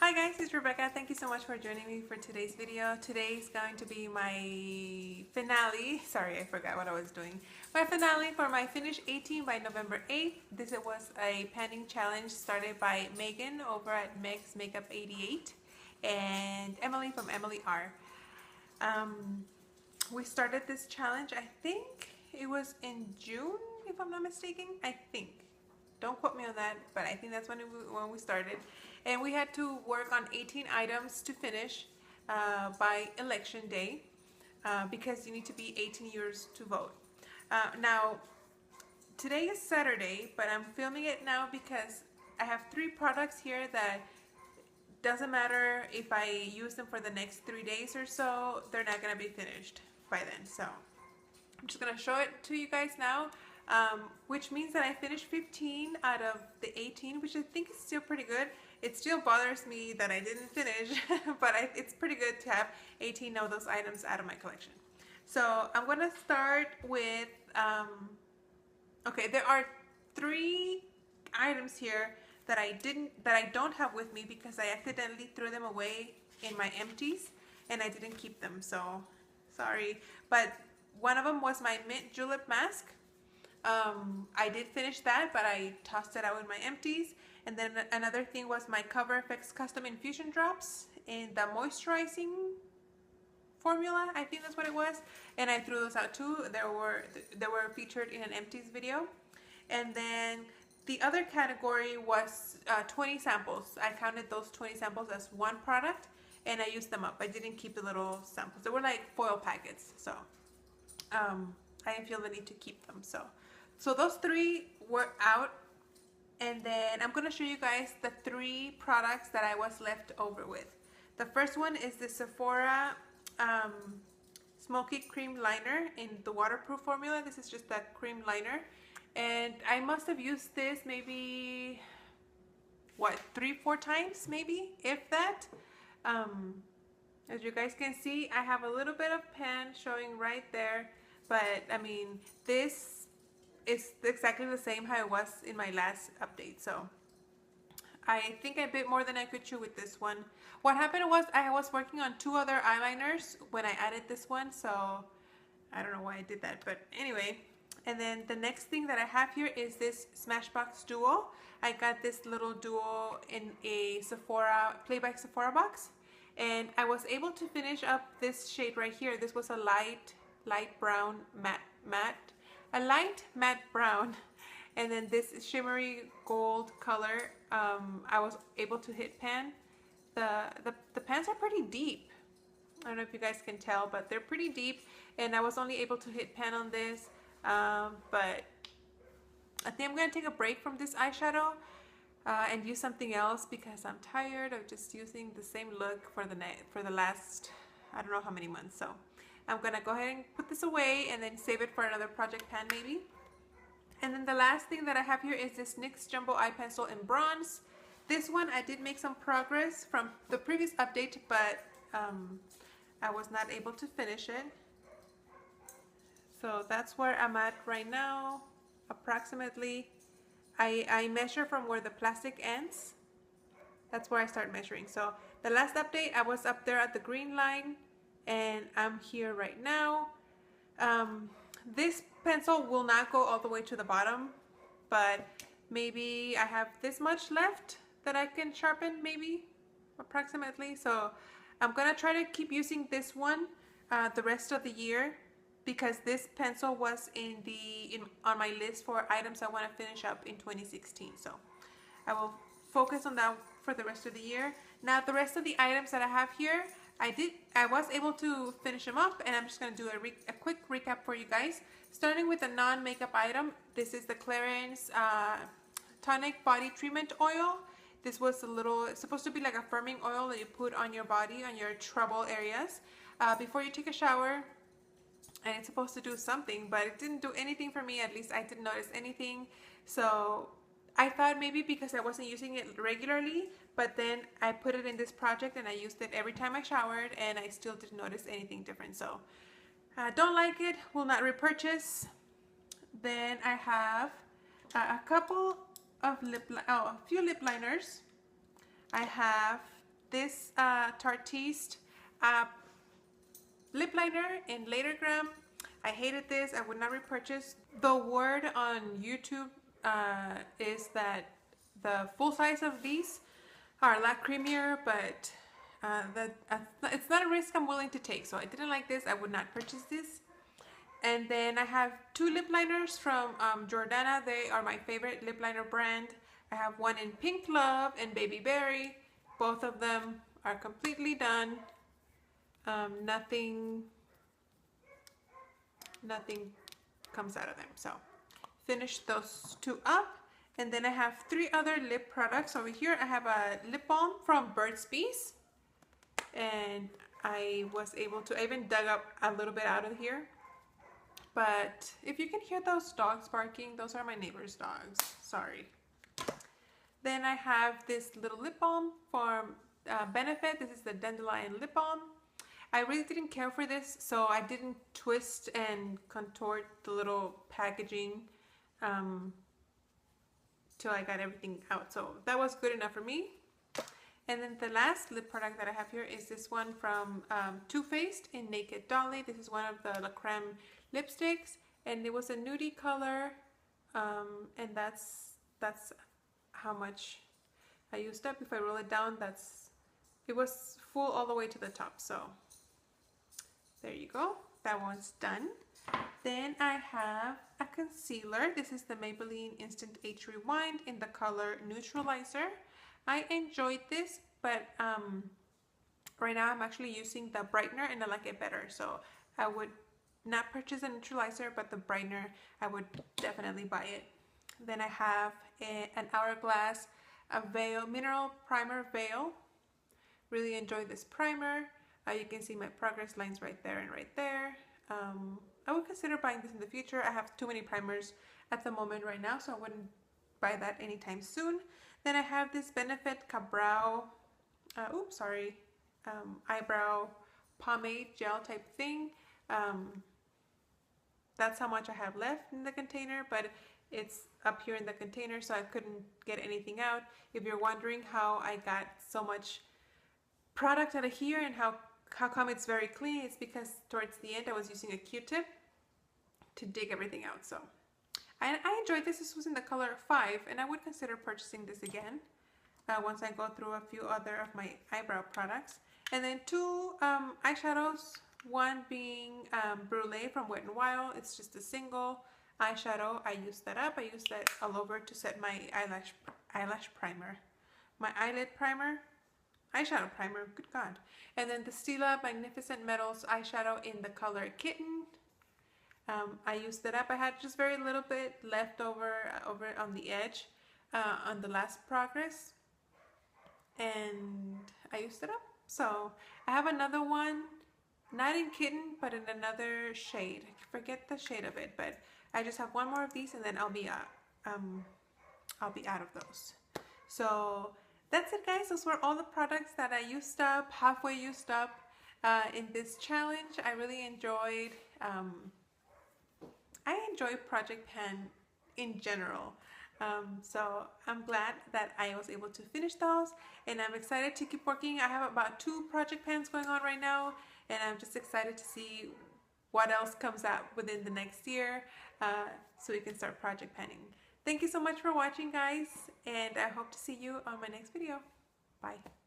Hi guys, it's Rebecca. Thank you so much for joining me for today's video. Today is going to be my finale. Sorry, I forgot what I was doing. My finale for my Finish 18 by November 8th. This was a panning challenge started by Megan over at Meg's Makeup 88 and Emily from Emily R. We started this challenge, I think it was in June, if I'm not mistaken. I think. Don't quote me on that, but I think that's when we started. And we had to work on 18 items to finish by election day because you need to be 18 years to vote. Now, today is Saturday, but I'm filming it now because I have 3 products here that doesn't matter if I use them for the next 3 days or so, they're not going to be finished by then. So I'm just going to show it to you guys now. Which means that I finished 15 out of the 18, which I think is still pretty good. It still bothers me that I didn't finish, but it's pretty good to have 18 of those items out of my collection. So I'm going to start with, okay, there are 3 items here that I don't have with me because I accidentally threw them away in my empties and I didn't keep them, so sorry. But one of them was my mint julep mask. I did finish that, but I tossed it out in my empties. And then another thing was my Cover FX Custom Infusion Drops in the moisturizing formula. I think that's what it was. And I threw those out too. They were featured in an empties video. And then the other category was 20 samples. I counted those 20 samples as one product and I used them up. I didn't keep the little samples. They were like foil packets. So I didn't feel the need to keep them. So those 3 were out, and then I'm going to show you guys the 3 products that I was left over with. The first one is the Sephora Smoky Cream Liner in the waterproof formula. This is just that cream liner, and I must have used this maybe, what, 3-4 times maybe, if that. As you guys can see, I have a little bit of pan showing right there, but I mean, this is exactly the same how it was in my last update. So I think I bit more than I could chew with this one. What happened was I was working on 2 other eyeliners when I added this one, so I don't know why I did that, but anyway. And then the next thing that I have here is this Smashbox Duo. I got this little duo in a Sephora, Play by Sephora box, and I was able to finish up this shade right here. This was a light brown a light matte brown, and then this shimmery gold color. I was able to hit pan. The pans are pretty deep. I don't know if you guys can tell, but they're pretty deep, and I was only able to hit pan on this. But I think I'm gonna take a break from this eyeshadow and use something else because I'm tired of just using the same look for the last, I don't know how many months. So I'm gonna go ahead and put this away and then save it for another project pan maybe. And then the last thing that I have here is this NYX Jumbo Eye Pencil in bronze. This one I did make some progress from the previous update, but I was not able to finish it. So that's where I'm at right now, approximately. I measure from where the plastic ends. That's where I start measuring. So the last update I was up there at the green line, and I'm here right now. This pencil will not go all the way to the bottom, but maybe I have this much left that I can sharpen, maybe, approximately. So I'm gonna try to keep using this one the rest of the year because this pencil was on my list for items I want to finish up in 2016. So I will focus on that for the rest of the year. Now the rest of the items that I have here, I was able to finish them up, and I'm just going to do a quick recap for you guys. Starting with a non-makeup item, this is the Clarins Tonic Body Treatment Oil. This was it's supposed to be like a firming oil that you put on your body, on your trouble areas, before you take a shower. And it's supposed to do something, but it didn't do anything for me. At least I didn't notice anything. So I thought maybe because I wasn't using it regularly, but then I put it in this project and I used it every time I showered and I still didn't notice anything different. So don't like it, will not repurchase. Then I have a couple of a few lip liners. I have this Tartiste lip liner in Latergram. I hated this. I would not repurchase. The word on YouTube is that the full size of these are a lot creamier, but it's not a risk I'm willing to take. So I didn't like this. I would not purchase this. And then I have two lip liners from Jordana. They are my favorite lip liner brand. I have one in Pink Love and Baby Berry. Both of them are completely done. Nothing comes out of them. So finish those two up. And then I have three other lip products over here. I have a lip balm from Burt's Bees. And I was able to, I even dug up a little bit out of here. But if you can hear those dogs barking, those are my neighbor's dogs. Sorry. Then I have this little lip balm from Benefit. This is the Dandelion Lip Balm. I really didn't care for this, so I didn't twist and contort the little packaging till I got everything out. So that was good enough for me. And then the last lip product that I have here is this one from Too Faced in Naked Dolly. This is one of the La Creme lipsticks, and it was a nudie color, and that's how much I used up. If I roll it down, it was full all the way to the top. So there you go, that one's done. Then I have a concealer. This is the Maybelline Instant Age Rewind in the color Neutralizer. I enjoyed this, but right now I'm actually using the brightener and I like it better. So I would not purchase a neutralizer, but the brightener, I would definitely buy it. Then I have an Hourglass veil, mineral primer veil. Really enjoyed this primer. You can see my progress lines right there and right there. I would consider buying this in the future. I have too many primers at the moment right now, so I wouldn't buy that anytime soon. Then I have this Benefit Ka-Brow, eyebrow pomade gel type thing. That's how much I have left in the container, but it's up here in the container, so I couldn't get anything out. If you're wondering how I got so much product out of here and how come it's very clean, it's because towards the end I was using a Q-tip to dig everything out. So I enjoyed this. This was in the color 5, and I would consider purchasing this again once I go through a few other of my eyebrow products. And then two eyeshadows, one being Brulee from Wet n Wild. It's just a single eyeshadow. I used that up. I used that all over to set my eyelash primer, my eyelid primer, eyeshadow primer, good God. And then the Stila Magnificent Metals eyeshadow in the color Kitten. I used that up. I had just very little bit left over on the edge on the last progress, and I used it up. So I have another one, not in Kitten, but in another shade. I forget the shade of it, but I just have one more of these, and then I'll be out of those. So that's it, guys. Those were all the products that I used up, halfway used up in this challenge. I really enjoyed. I enjoy Project Pan in general. So I'm glad that I was able to finish those, and I'm excited to keep working. I have about 2 project pans going on right now, and I'm just excited to see what else comes out within the next year so we can start project panning. Thank you so much for watching, guys, and I hope to see you on my next video. Bye.